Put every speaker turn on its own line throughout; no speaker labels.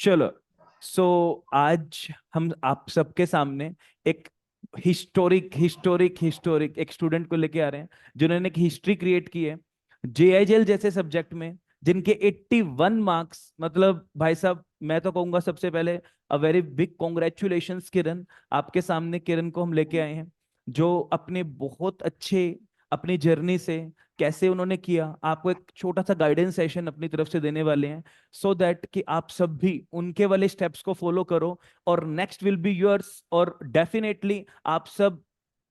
चलो। सो आज हम आप सबके सामने एक हिस्टोरिक एक स्टूडेंट को लेके आ रहे हैं जिन्होंने एक हिस्ट्री क्रिएट की है जेआईएल जैसे सब्जेक्ट में, जिनके 81 मार्क्स। मतलब भाई साहब, मैं तो कहूंगा सबसे पहले अ वेरी बिग कॉन्ग्रेचुलेशंस किरण। आपके सामने किरण को हम लेके आए हैं जो अपने बहुत अच्छे अपनी जर्नी से कैसे उन्होंने किया, आपको एक छोटा सा गाइडेंस सेशन अपनी तरफ से देने वाले हैं, सो दैट कि आप सब भी उनके वाले स्टेप्स को फॉलो करो और नेक्स्ट विल बी योर्स। और डेफिनेटली आप सब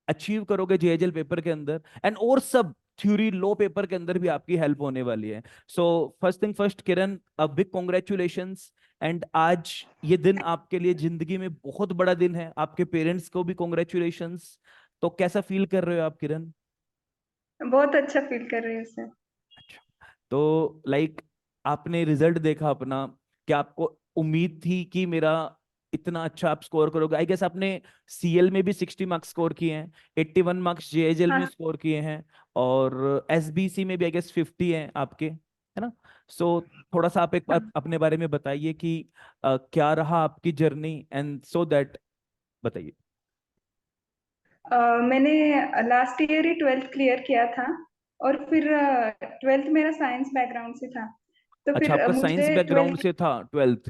अचीव करोगे जेएचएल पेपर के अंदर, एंड और सब थ्योरी लो पेपर के अंदर भी आपकी हेल्प होने वाली है। So first thing first Kiran, a big congratulations. And आज ये दिन आपके लिए जिंदगी में बहुत बड़ा दिन है, आपके पेरेंट्स को भी कॉन्ग्रेचुलेशंस। तो कैसा फील कर रहे हो आप किरण?
बहुत अच्छा फील कर रही हूँ सर।
अच्छा। तो लाइक आपने रिजल्ट देखा अपना, क्या आपको उम्मीद थी कि मेरा इतना अच्छा आप स्कोर करोगे? आई गेस आपने सीएल में भी 60 मार्क्स स्कोर किए हैं, 81 मार्क्स जेएचएल में
हाँ।
स्कोर किए हैं, और एसबीसी में भी आई गेस 50 हैं आपके, है ना? सो थोड़ा सा आप एक बार
हाँ।
अपने बारे में बताइए कि क्या रहा आपकी जर्नी, एंड सो दैट बताइए।
मैंने लास्ट ईयर ही 12th क्लियर किया था। और फिर 12th मेरा साइंस बैकग्राउंड से था। तो
अच्छा,
फिर
आपका साइंस
मुझे
बैकग्राउंड
12th।
से था 12th?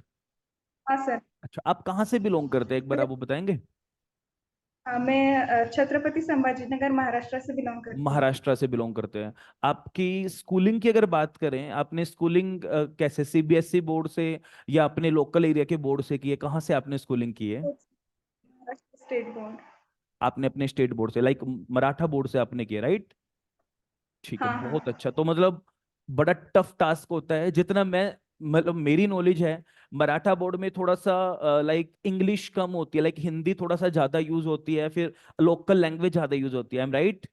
हाँ सर।
अच्छा, आप कहाँ से बिलोंग करते हैं, एक बार आप वो बताएंगे?
मैं छत्रपति संभाजीनगर महाराष्ट्र से बिलोंग करती हूँ।
महाराष्ट्र से बिलोंग करते हैं। आपकी स्कूलिंग की अगर बात करें, आपने स्कूलिंग कैसे, सीबीएसई बोर्ड से या अपने लोकल एरिया के बोर्ड से की है? कहाँ से आपने स्कूलिंग की है?
Maharashtra state board.
आपने अपने स्टेट बोर्ड से, लाइक मराठा बोर्ड से आपने किया, राइट? ठीक है,
हाँ हाँ।
बहुत अच्छा। तो मतलब बड़ा टफ टास्क होता है, जितना मैं मतलब मेरी नॉलेज है, मराठा बोर्ड में थोड़ा सा लाइक इंग्लिश कम होती है, लाइक हिंदी थोड़ा सा ज्यादा यूज होती है, फिर लोकल लैंग्वेज ज्यादा यूज होती है। I am right?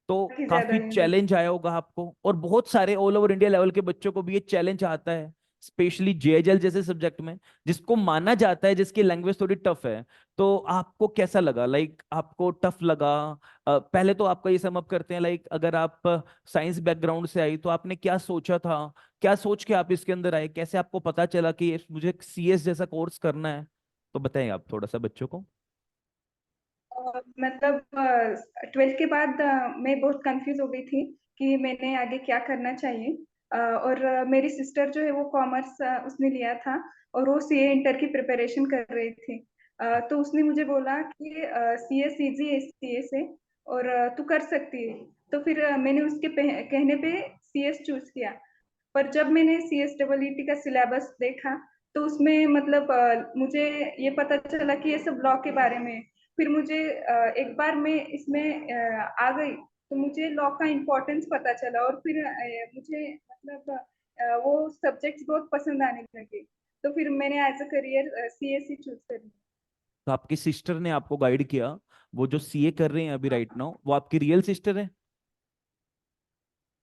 तो
बहुत ही ज्यादा
काफी
यूज होती
चैलेंज आया होगा आपको, और बहुत सारे ऑल ओवर इंडिया लेवल के बच्चों को भी ये चैलेंज आता है, स्पेशली जेएचएल जैसे सब्जेक्ट में, जिसको माना जाता है जिसकी लैंग्वेज थोड़ी टफ है। तो आपको कैसा लगा, लाइक आपको टफ लगा? पहले तो आपका ये सम अप करते हैं, लाइक अगर आप साइंस बैकग्राउंड से आई तो आपने क्या सोचा था, क्या सोच के आप इसके अंदर आए, कैसे आपको पता चला कि मुझे सीएस जैसा कोर्स करना है? तो बताएं आप थोड़ा सा बच्चों को।
मतलब 12th के बाद मैं बहुत कंफ्यूज हो गई थी कि मैंने आगे क्या करना चाहिए। और मेरी सिस्टर जो है वो कॉमर्स उसने लिया था। और वो सीए इंटर की प्रिपरेशन कर रही थी। तो उसने मुझे बोला कि सीए सीजी है सीए से। और तू कर सकती है। तो फिर मैंने उसके कहने पे सीएस चूज किया। पर जब मैंने सीएस डबल ईटी का सिलेबस देखा तो उसमें मतलब मुझे ये पता चला कि ये सब लॉ के बारे में है। फिर मुझे एक बार मैं इसमें आ गई तो मुझे लॉ का इम्पोर्टेंस पता चला। और फिर मुझे मतलब वो सब्जेक्ट्स बहुत पसंद आने लगे। तो फिर मैंने as a career CSE choose कर लिया।
तो आपकी सिस्टर ने आपको गाइड किया, वो जो सीए कर रहे हैं अभी
हाँ।
राइट नाउ, वो आपकी रियल सिस्टर है?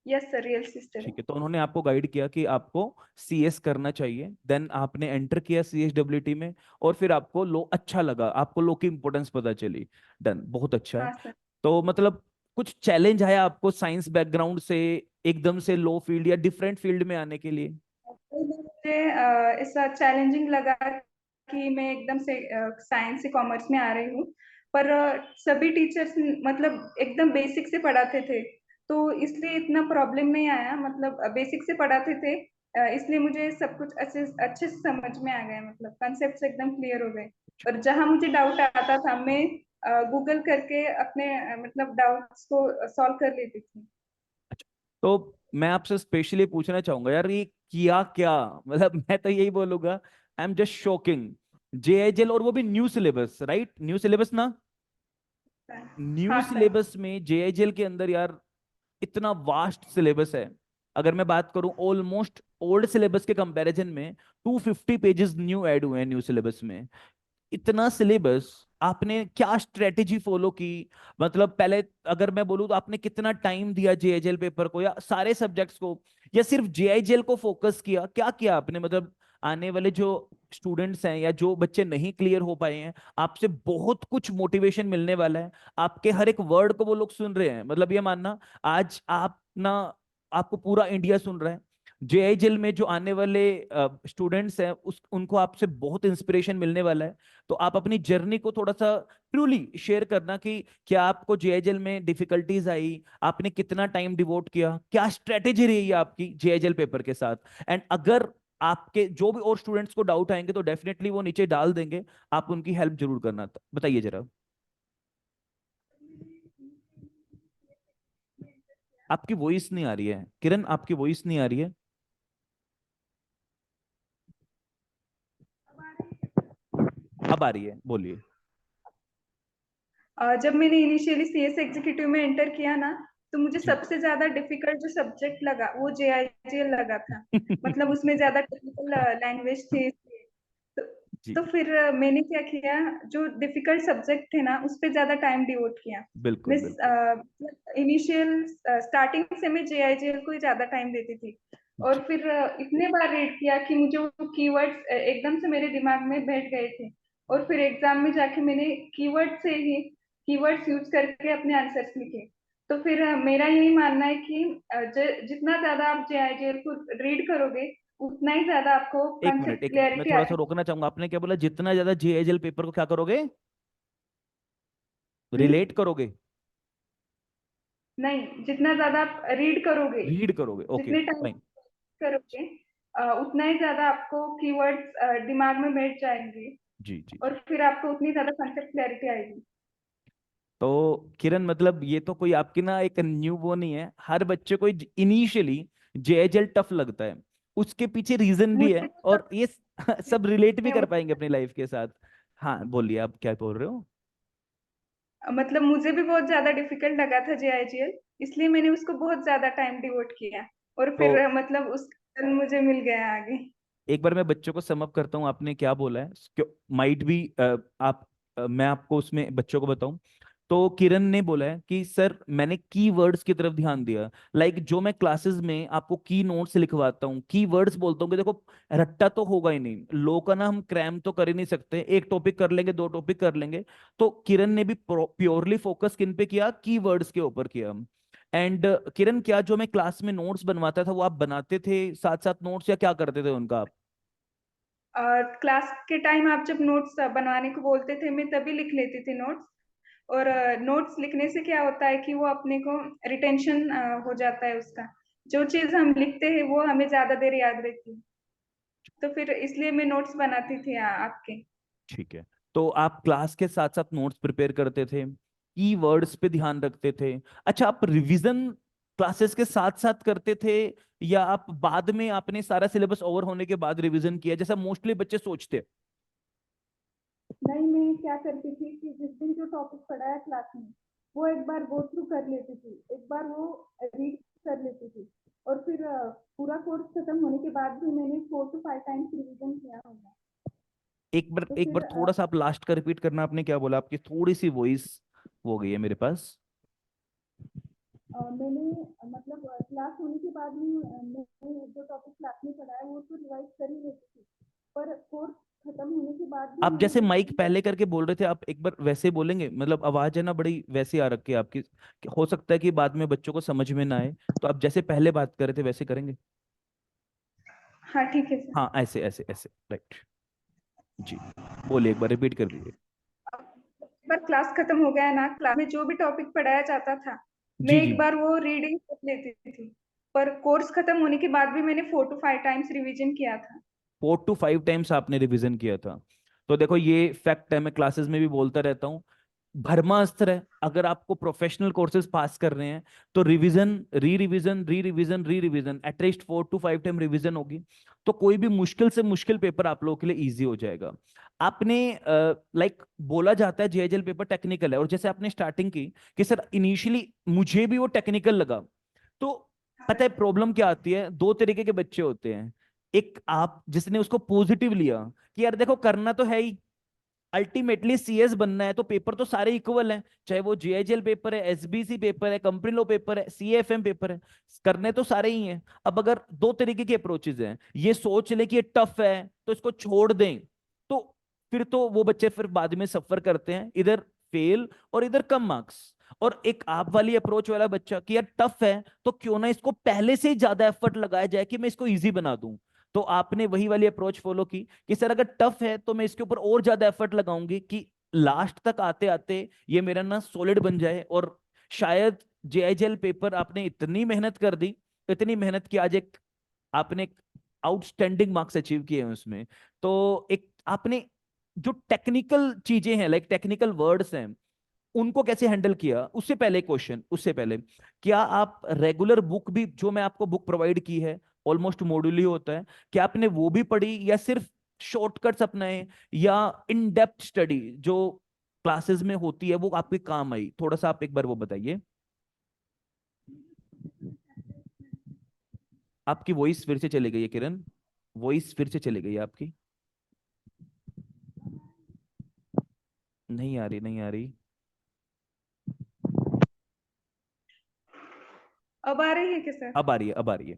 यस सर, रियल सिस्टर है।
ठीक है, तो उन्होंने आपको गाइड किया कि आपको सीएस करना चाहिए, देन आपने एंटर किया सीएसडब्ल्यूटी में, और फिर आपको लो अच्छा लगा, आपको लो की इंपॉर्टेंस पता चली। डन, बहुत अच्छा है।
हाँ सर।
तो मतलब कुछ चैलेंज आया आपको साइंस बैकग्राउंड से एकदम से लो फील्ड या डिफरेंट फील्ड में आने के लिए?
मुझे ऐसा चैलेंजिंग लगा कि मैं एकदम से साइंस से कॉमर्स में आ रही हूँ। पर सभी टीचर्स मतलब एकदम बेसिक से पढ़ाते थे। तो इसलिए इतना प्रॉब्लम नहीं आया, मतलब बेसिक से पढ़ाते थे। इसलिए मुझे सब कुछ अच्छे अच्छे से समझ में आ गया, मतलब कंसेप्ट एकदम क्लियर हो गए। और जहाँ मुझे डाउट आता था मैं गूगल करके अपने मतलब डाउट्स को सॉल्व कर लेती थी।
अच्छा, तो मैं आपसे स्पेशली पूछना चाहूंगा यार, ये किया क्या? मतलब मैं तो यही बोलूंगा, आई एम जस्ट शॉकिंग। जेएचएल, और वो भी new syllabus, right? New syllabus ना? न्यू
हाँ सर।
सिलेबस में जेएचएल के अंदर यार इतना वास्ट सिलेबस है। अगर मैं बात करूं, ऑलमोस्ट ओल्ड सिलेबस के कंपैरिजन में 250 पेजेस न्यू ऐड हुए हैं न्यू सिलेबस में। इतना सिलेबस, आपने क्या स्ट्रेटेजी फॉलो की? मतलब पहले अगर मैं बोलूं तो आपने कितना टाइम दिया जेआईएल पेपर को, या सारे सब्जेक्ट्स को, या सिर्फ जेआईएल को फोकस किया, क्या किया आपने? मतलब आने वाले जो स्टूडेंट्स हैं या जो बच्चे नहीं क्लियर हो पाए हैं, आपसे बहुत कुछ मोटिवेशन मिलने वाला है। आपके हर एक वर्ड को वो लोग सुन रहे हैं, मतलब ये मानना, आज आप ना, आपको पूरा इंडिया सुन रहा है। जेआईएल में जो आने वाले स्टूडेंट्स हैं उस उनको आपसे बहुत इंस्पिरेशन मिलने वाला है। तो आप अपनी जर्नी को थोड़ा सा ट्रूली शेयर करना कि क्या आपको जेआईएल में डिफिकल्टीज आई, आपने कितना टाइम डिवोट किया, क्या स्ट्रेटेजी रही है आपकी जेआईएल पेपर के साथ। एंड अगर आपके जो भी और स्टूडेंट्स को डाउट आएंगे तो डेफिनेटली वो नीचे डाल देंगे, आप उनकी हेल्प जरूर करना। बताइए जरा। आपकी वॉइस नहीं आ रही है किरण, आपकी वॉइस नहीं आ रही है। अब आ रही है, बोलिए।
जब मैंने इनिशियली सीएस एग्जीक्यूटिव में एंटर किया ना, तो मुझे
जी।
सबसे ज्यादा डिफिकल्ट जो सब्जेक्ट लगा वो जेआईजीएल लगा था। मतलब उसमें ज्यादा टेक्निकल लैंग्वेज थी। तो,
जी।
तो फिर मैंने क्या किया, जो डिफिकल्ट सब्जेक्ट थे ना उस पे ज्यादा टाइम डिवोट किया।
बिल्कुल
मैं
बिल्कुल।
इनिशियल स्टार्टिंग से मैं जेआईजीएल को ही ज्यादा टाइम देती थी। और
जी।
फिर इतने बार रीड किया कि मुझे वो कीवर्ड्स एकदम से मेरे दिमाग में बैठ गए थे। और फिर एग्जाम में जाके मैंने कीवर्ड से ही कीवर्ड्स यूज करके अपने आंसर्स लिखे। तो फिर मेरा यही मानना है कि जितना ज्यादा आप जेआईजीएल को रीड करोगे उतना ही ज्यादा आपको
एक मिनट,
कंसेप्ट
एक मिनट, मैं
क्लैरिटी
थोड़ा सा
आती
रोकना चाहूंगा। आपने क्या बोला, जितना ज्यादा जेएजएल पेपर को क्या करोगे,
है।
रिलेट करोगे,
नहीं, जितना ज्यादा आप रीड करोगे,
रीड करोगे? ओके
जितने टाइम
फाइन।
करोगे उतना ही ज्यादा आपको कीवर्ड्स दिमाग में बैठ जाएंगे।
जी जी जी।
और फिर आपको उतनी ज्यादा कंसेप्ट क्लैरिटी आएगी।
तो किरण मतलब ये तो कोई आपकी ना एक न्यू वो नहीं है, हर बच्चे को इनिशियली जेएजएल टफ लगता है, उसके पीछे रीजन भी
मुझे
है,
तो
और ये सब रिलेट भी कर
सब
पाएंगे अपनी लाइफ के साथ। हाँ बोलिए, आप क्या बोल रहे हो।
मतलब मुझे भी बहुत ज्यादा डिफिकल्ट लगा था जेआईजीएल, इसलिए मैंने उसको बहुत ज्यादा टाइम डिवोट किया। और
तो
फिर मतलब उस मुझे मिल गया आगे।
एक बार मैं बच्चों को समअप करता हूँ, आपने क्या बोला है, माइट भी आप मैं आपको उसमें बच्चों को बताऊं। तो किरण ने बोला है कि सर मैंने की वर्ड्स की तरफ ध्यान दिया। जो मैं क्लासेस में आपको की नोट्स लिखवाता हूँ, की वर्ड्स बोलता हूँ कि देखो रट्टा तो होगा ही नहीं, लो का ना हम क्रैम तो कर ही नहीं सकते, एक टॉपिक कर लेंगे, दो टॉपिक कर लेंगे। तो किरण ने भी प्योरली फोकस किन पे किया, की वर्ड्स के ऊपर किया। एंड किरण, क्या जो मैं क्लास में नोट्स बनवाता था वो आप बनाते थे साथ साथ नोट्स, या क्या करते थे उनका आप?
क्लास के टाइम आप जब नोट्स बनवाने को बोलते थे मैं तभी लिख लेती थी नोट्स। और नोट्स लिखने से क्या होता है कि वो अपने को रिटेंशन हो जाता है उसका। जो चीज हम लिखते हैं वो हमें ज्यादा देर याद रहती है। तो फिर इसलिए मैं नोट्स बनाती थी आपके।
ठीक है। तो आप क्लास के साथ साथ नोट्स प्रिपेयर करते थे, की वर्ड्स पे ध्यान रखते थे। अच्छा, आप रिवीजन क्लासेस के साथ साथ करते थे, या आप बाद में आपने सारा सिलेबस ओवर होने के बाद रिवीजन किया जैसा मोस्टली बच्चे सोचते हैं?
नहीं, मैं क्या करती थी कि जिस दिन जो टॉपिक पढ़ाया क्लास में वो एक बार गो थ्रू कर लेती थी, एक बार वो रीड कर लेती थी। और फिर पूरा कोर्स खत्म होने के बाद भी मैंने 4 to 5 टाइम्स रिवीजन किया होगा।
एक बार,
तो
एक
फिर
बार थोड़ा सा आप लास्ट का रिपीट करना, आपने क्या बोला, आपकी थोड़ी सी वॉइस हो गई है मेरे पास।
मैंने मतलब क्लास होने के बाद भी मैंने जो टॉपिक क्लास में पढ़ाया वो तो रिवाइज कर ही लेती थी। पर कोर्स खत्म होने के बाद भी
आप
मैं
जैसे माइक
रिवीजन
पहले
करती
करके बोल रहे थे, आप एक बार वैसे बोलेंगे, मतलब आवाज है ना बड़ी वैसी आ रखी है आपकी, कि हो सकता है कि बाद में बच्चों को समझ में ना आए, तो आप जैसे पहले बात कर रहे थे वैसे करेंगे।
थी। हाँ ठीक है सर।
हाँ ऐसे ऐसे ऐसे, राइट। जी, बोलिए, एक बार रिपीट कर दीजिए।
एक बार क्लास खत्म हो गया ना, क्लास में जो भी टॉपिक पढ़ाया जाता था मैं
जी जी।
एक बार वो रीडिंग कर लेती थी। पर कोर्स खत्म होने के बाद भी मैंने 4 to 5 टाइम्स रिवीजन किया था।
4 to 5 टाइम्स आपने रिवीजन किया था? तो देखो ये फैक्ट है, मैं क्लासेस में भी बोलता रहता हूँ, ब्रह्मास्त्र है। अगर आपको प्रोफेशनल कोर्सेज पास कर रहे हैं तो रिवीजन, री रिवीजन, री रिवीजन, री revision, at least 4 to 5 time revision होगी, तो कोई भी मुश्किल से मुश्किल पेपर आप लोगों के लिए इजी हो जाएगा। आपने बोला जाता है जेएजएल पेपर टेक्निकल है, और जैसे आपने स्टार्टिंग की कि सर इनिशियली मुझे भी वो टेक्निकल लगा, तो पता है प्रॉब्लम क्या आती है, दो तरीके के बच्चे होते हैं। एक आप जिसने उसको पॉजिटिव लिया कि यार देखो करना तो है ही, अल्टीमेटली सीएस बनना है, तो पेपर तो सारे इक्वल हैं, चाहे वो जेआईएल पेपर है, एसबीसी पेपर है, कंपनी लॉ पेपर है, सीएफएम पेपर है, करने तो सारे ही हैं। अब अगर दो तरीके के अप्रोचेज हैं, ये सोच ले कि ये टफ है तो इसको छोड़ दें, तो फिर तो वो बच्चे फिर बाद में सफर करते हैं, इधर फेल और इधर कम मार्क्स। और एक आप वाली अप्रोच वाला बच्चा कि यार टफ है तो क्यों ना इसको पहले से ही ज्यादा एफर्ट लगाया जाए कि मैं इसको इजी बना दूं। तो आपने वही वाली अप्रोच फॉलो की कि सर अगर टफ है तो मैं इसके ऊपर और ज्यादा एफर्ट लगाऊंगी कि लास्ट तक आते आते ये मेरा ना सॉलिड बन जाए। और शायद जेआईजेल पेपर आपने इतनी मेहनत कर दी, इतनी मेहनत की, आज एक आपने आउटस्टैंडिंग मार्क्स अचीव किए हैं उसमें। तो एक आपने जो टेक्निकल चीजें हैं, लाइक टेक्निकल वर्ड्स हैं, उनको कैसे हैंडल किया। उससे पहले क्वेश्चन, उससे पहले, क्या आप रेगुलर बुक भी, जो मैं आपको बुक प्रोवाइड की है, ऑलमोस्ट मॉड्यूल ही होता है, क्या आपने वो भी पढ़ी या सिर्फ शॉर्टकट्स अपनाए, या इन डेप्थ स्टडी जो क्लासेस में होती है वो आपके काम आई? थोड़ा सा आप एक बार वो बताइए। आपकी वॉइस फिर से चली गई है किरण, वॉइस फिर से चली गई है आपकी, नहीं आ रही, नहीं आ रही।
अब आ रही है क्या सर?
अब आ रही है, अब आ रही है।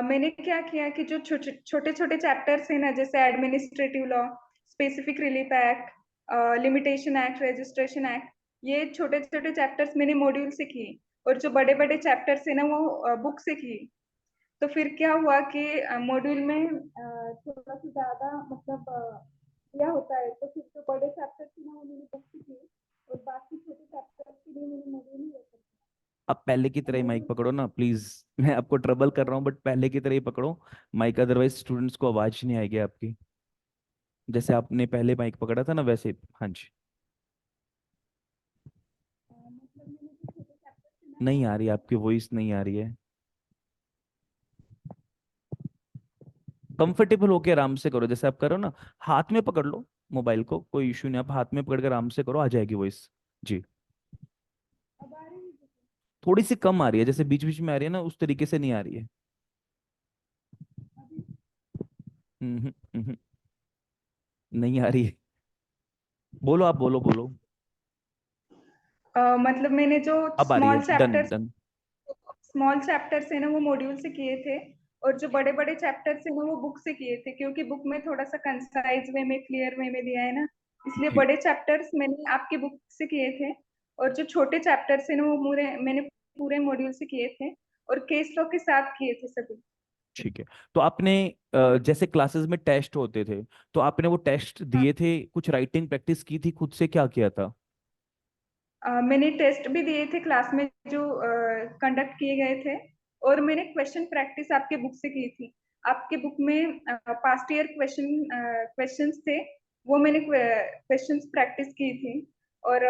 मैंने क्या किया कि जो छोटे छोटे छोटे चैप्टर्स है ना, जैसे administrative law, specific relief act, limitation act, registration act, ये छोटे छोटे चैप्टर्स मैंने मॉड्यूल से किए। और जो बड़े बड़े चैप्टर्स है ना, वो बुक से किए। तो फिर क्या हुआ कि मॉड्यूल में थोड़ा सा ज्यादा मतलब किया होता है, तो फिर जो बड़े चैप्टर्स थे ना वो मैंने बुक से किए, और बाकी छोटे चैप्टर्स के लिए मैंने मॉड्यूल ही रेफर
अब पहले की तरह ही माइक
किया।
पकड़ो ना प्लीज। मैं आपको ट्रबल कर रहा हूँ बट पहले की तरह ही पकड़ो माइक, अदरवाइज स्टूडेंट्स को आवाज नहीं आएगी आपकी। जैसे आपने पहले माइक पकड़ा था ना वैसे। हाँ जी।
मतलब मैंने जो छोटे चैप्टर्स थे ना
नहीं
वो
आ रही, आपकी वॉइस नहीं आ रही है। कंफर्टेबल होके आराम से करो, जैसे आप करो ना, हाथ में पकड़ लो मोबाइल को, कोई इशू नहीं, आप हाथ में पकड़ कर आराम से करो, आ जाएगी वॉइस। जी।
अब आ रही है।
थोड़ी सी कम आ रही है, जैसे बीच बीच में आ रही है ना, उस तरीके से नहीं आ रही है। हम्म, नहीं आ रही है। बोलो, आप बोलो, बोलो।
मतलब मैंने जो
अब आ रही है, डन डन।
स्मॉल चैप्टर्स है ना वो मॉड्यूल से किए थे, और जो बड़े बड़े चैप्टर्स है ना वो बुक से किए थे, क्योंकि बुक में थोड़ा सा कंसाइज वे में, क्लियर वे में दिया है ना, इसलिए
ठीक।
बड़े चैप्टर्स मैंने आपकी बुक से किए थे। और जो छोटे चैप्टर्स है ना वो पूरे मैंने पूरे मॉड्यूल से किए थे, और केस लॉ के साथ किए थे सभी।
ठीक है। तो आपने जैसे क्लासेस में टेस्ट होते थे, तो आपने वो टेस्ट
हाँ।
दिए थे, कुछ राइटिंग प्रैक्टिस की थी खुद से, क्या किया था?
मैंने टेस्ट भी दिए थे क्लास में, जो कंडक्ट किए गए थे। और मैंने क्वेश्चन प्रैक्टिस आपके बुक से की थी। आपके बुक में पास्ट ईयर क्वेश्चंस थे, वो मैंने क्वेश्चंस प्रैक्टिस की थी। और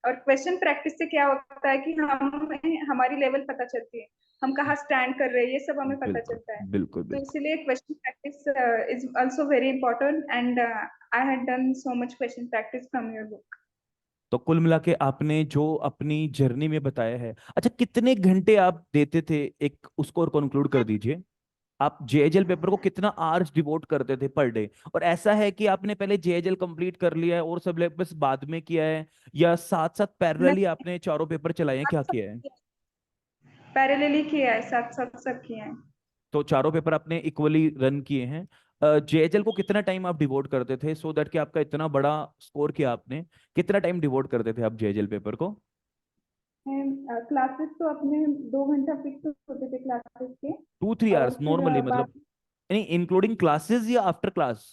क्वेश्चन प्रैक्टिस से क्या होता है कि हम हमारी लेवल पता चलती है, हम कहाँ स्टैंड कर रहे हैं, ये सब हमें पता
बिल्कुल
चलता है।
बिल्कुल
तो
बिल्कुल।
इसीलिए question practice is also very important, and I had done so much question practice from your book.
तो कुल मिला के आपने जो अपनी जर्नी में बताया है, अच्छा कितने घंटे आप देते थे, एक उसको और कंक्लूड कर दीजिए। आप जेएचएल पेपर को कितना आवर्स डिवोट करते थे पर डे? और ऐसा है कि आपने पहले जेएचएल कंप्लीट कर लिया है और सिलेबस बाद में किया है, या साथ साथ पैरेलली आपने चारों पेपर चलाए हैं, क्या किया है?
पैरेलली किया है, साथ साथ सब किया है।
तो चारों पेपर आपने इक्वली रन किए हैं। जेएचएल को कितना टाइम आप डिवोट करते थे, सो दैट कि आपका इतना बड़ा स्कोर किया आपने, कितना टाइम डिवोट करते थे आप जेएचएल पेपर को?
क्लासेस तो अपने 2 घंटा फिक्स होते थे क्लासेस के।
2-3 आवर्स
और फिर
नॉर्मली, मतलब
बाद
नहीं इंक्लूडिंग क्लासेस या आफ्टर क्लास?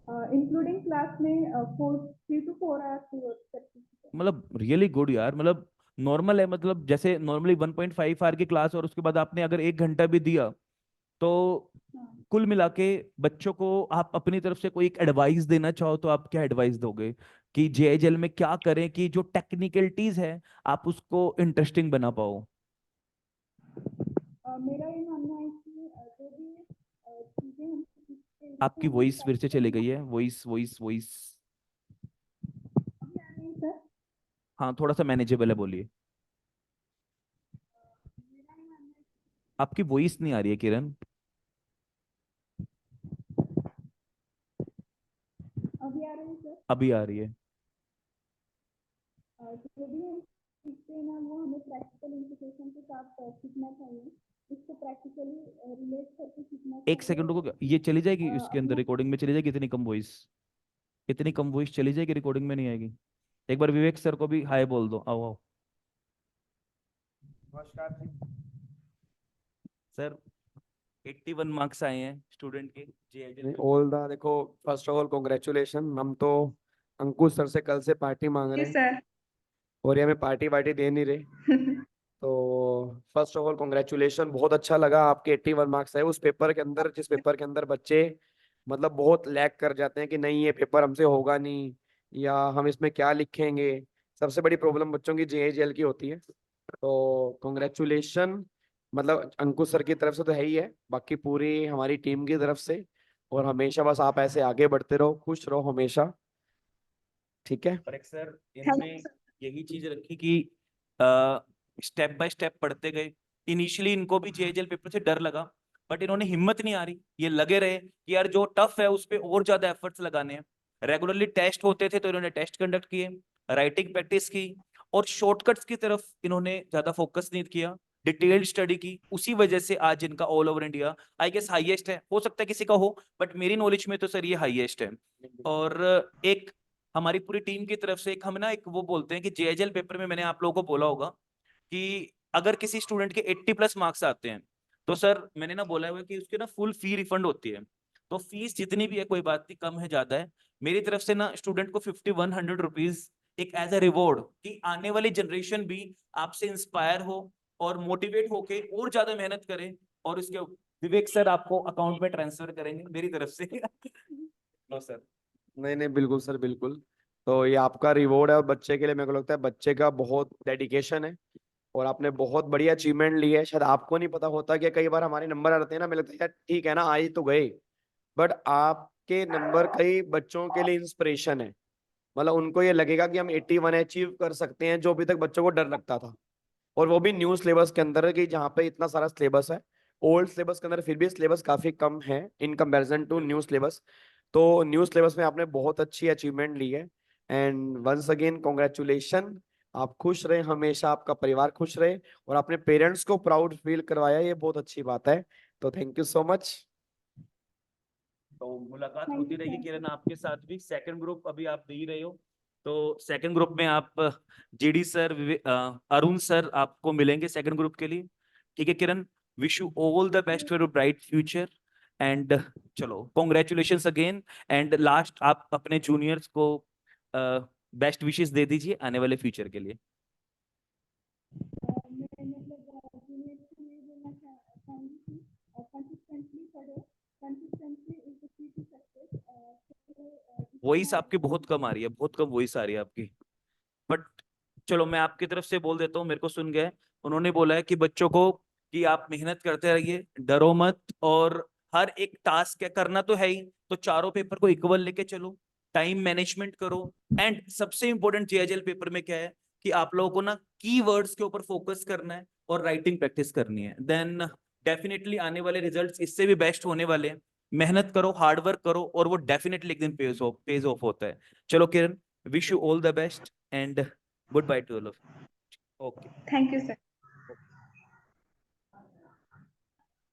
इंक्लूडिंग क्लास में 3 to 4 आवर्स की वर्क करती थी।
मतलब रियली गुड यार, मतलब नॉर्मल है, मतलब जैसे नॉर्मली 1.5 आवर की क्लास और उसके बाद आपने अगर 1 घंटा भी दिया, तो
हाँ।
कुल मिला के बच्चों को आप अपनी तरफ से कोई एक एडवाइस देना चाहो तो आप क्या एडवाइस दोगे कि जेएचएल में क्या करें कि जो टेक्निकलिटीज है आप उसको इंटरेस्टिंग बना पाओ?
मेरा ये मानना है कि जो भी चीजें हम सीखते हैं जैसे
आपकी
हमें
वॉइस फिर से चली
प्रैक्टिकली ना।
गई है, वॉइस वॉइस वॉइस।
अभी आ रही है सर?
हाँ, थोड़ा सा मैनेजेबल है, बोलिए।
मेरा ये मानना है
आपकी वॉइस नहीं आ रही है किरण।
अभी आ रही है सर?
अभी आ रही है।
जो भी हम सीखते हैं ना वो हमें प्रैक्टिकल इंप्लीकेशन के साथ सीखना चाहिए। इसको प्रैक्टिकली रिलेट करके सीखना
एक
चाहिए,
सेकंड
और
रुको, ये चली जाएगी इसके अंदर
अपना।
रिकॉर्डिंग में चली जाएगी, इतनी कम वॉइस, इतनी कम वॉइस चली जाएगी रिकॉर्डिंग में नहीं आएगी? एक बार विवेक सर को भी हाय बोल दो, आओ आओ
नमस्कार जी।
सर। 81 मार्क्स आए हैं स्टूडेंट के जेआईएल पेपर।
ऑल द देखो, फर्स्ट ऑफ ऑल कॉन्ग्रेचुलेशन। हम तो अंकुश सर से कल से पार्टी मांग
जी
रहे हैं
सर।
और ये हमें पार्टी वार्टी दे नहीं रहे। तो फर्स्ट ऑफ ऑल कॉन्ग्रेचुलेशन, बहुत अच्छा लगा। आपके 81 मार्क्स है उस पेपर के अंदर, जिस पेपर के अंदर बच्चे मतलब बहुत लैग कर जाते हैं कि नहीं ये पेपर हमसे होगा नहीं, या हम इसमें क्या लिखेंगे। सबसे बड़ी प्रॉब्लम बच्चों की जेएचएल की होती है। तो कॉन्ग्रेचुलेशन, मतलब अंकुश सर की तरफ से तो है ही है, बाकी पूरी हमारी टीम की तरफ से। और हमेशा बस आप ऐसे आगे बढ़ते रहो, खुश रहो हमेशा, ठीक है।
और एक सर
थैंक
इन्होंने
यू सर।
यही चीज रखी कि स्टेप बाय स्टेप पढ़ते गए। इनिशियली इनको भी जेएचएल पेपर से डर लगा, बट इन्होंने हिम्मत नहीं आ रही, ये लगे रहे कि यार जो टफ है उस पे और ज्यादा एफर्ट्स लगाने हैं। रेगुलरली टेस्ट होते थे तो इन्होंने टेस्ट कंडक्ट किए, राइटिंग प्रैक्टिस की, और शॉर्टकट्स की तरफ इन्होंने ज्यादा फोकस नहीं किया, डिटेल्ड स्टडी की। उसी वजह से आज इनका all over India I guess highest है। हो सकता है किसी का हो, बट मेरी नॉलेज में तो सर ये हाईएस्ट है। और एक हमारी पूरी टीम की तरफ से एक हम ना एक वो बोलते हैं कि जेएचएल पेपर में, मैंने आप लोगों को बोला होगा कि अगर किसी स्टूडेंट के 80 प्लस मार्क्स आते हैं तो सर मैंने ना बोला हुआ है कि उसकी ना फुल फी रिफंड होती है। तो फीस जितनी भी है, कोई बात नहीं, कम है ज्यादा है, मेरी तरफ से ना स्टूडेंट को 5100 रुपीज एक एज अ रिवॉर्ड, कि आने वाली जनरेशन भी आपसे इंस्पायर हो और मोटिवेट होके और ज्यादा मेहनत करे। और उसके विवेक सर आपको अकाउंट में ट्रांसफर करेंगे मेरी तरफ से। No sir.
नहीं नहीं, बिल्कुल सर, बिल्कुल। तो ये आपका रिवॉर्ड है, और बच्चे के लिए मेरे को लगता है बच्चे का बहुत डेडिकेशन है और आपने बहुत बढ़िया अचीवमेंट ली है। शायद आपको नहीं पता होता कि कई बार हमारे नंबर आते हैं ना, मुझे लगता है यार ठीक है ना, आई तो गए, बट आपके नंबर कई बच्चों के लिए इंस्पिरेशन है। मतलब उनको ये लगेगा कि हम 81 अचीव कर सकते हैं, जो अभी तक बच्चों को डर लगता था। और वो भी न्यू सिलेबस के अंदर है, कि जहाँ पे इतना सारा सिलेबस है। ओल्ड सिलेबस के अंदर फिर भी सिलेबस काफी कम है in comparison to new syllabus. तो न्यू सिलेबस में आपने बहुत अच्छी अचीवमेंट ली है। And once again congratulation. आप खुश रहे हमेशा, आपका परिवार खुश रहे, और अपने पेरेंट्स को प्राउड फील करवाया, ये बहुत अच्छी बात है। तो थैंक यू सो मच।
तो मुलाकात
थैंक
होती
यू
रहेगी
सर।
किरण आपके साथ भी। सेकंड ग्रुप अभी आप दे ही रहे हो, तो सेकंड ग्रुप में आप जीडी सर, अरुण सर आपको मिलेंगे सेकंड ग्रुप के लिए। ठीक है Kiran, wish you all the best for your bright future. And चलो कॉन्ग्रेचुलेशंस अगेन। एंड लास्ट आप अपने जूनियर्स को बेस्ट विशेस दे दीजिए आने वाले फ्यूचर के लिए।
मैं मतलब जूनियर को ये बोलना चाहूँगी कि कंसिस्टेंटली पढ़ो। Consistency is the key to success.
Voice आपकी बहुत कम आ रही है, बहुत कम वॉइस आ रही है आपकी। बट चलो मैं आपकी तरफ से बोल देता हूँ, मेरे को सुन गए। उन्होंने बोला है कि बच्चों को कि आप मेहनत करते रहिए, डरो मत, और हर एक टास्क क्या करना तो है ही, तो चारों पेपर को इक्वल लेके चलो, टाइम मैनेजमेंट करो। एंड सबसे इंपॉर्टेंट जेएचएल पेपर में क्या है कि आप लोगों को ना कीवर्ड्स के ऊपर फोकस करना है और राइटिंग प्रैक्टिस करनी है। देन डेफिनेटली आने वाले रिजल्ट्स इससे भी बेस्ट होने वाले हैं। मेहनत करो, हार्ड वर्क करो, और वो डेफिनेटली एक दिन पेज ऑफ होता है। चलो Kiran, wish you all the best and goodbye to all of. Okay.
Thank you sir.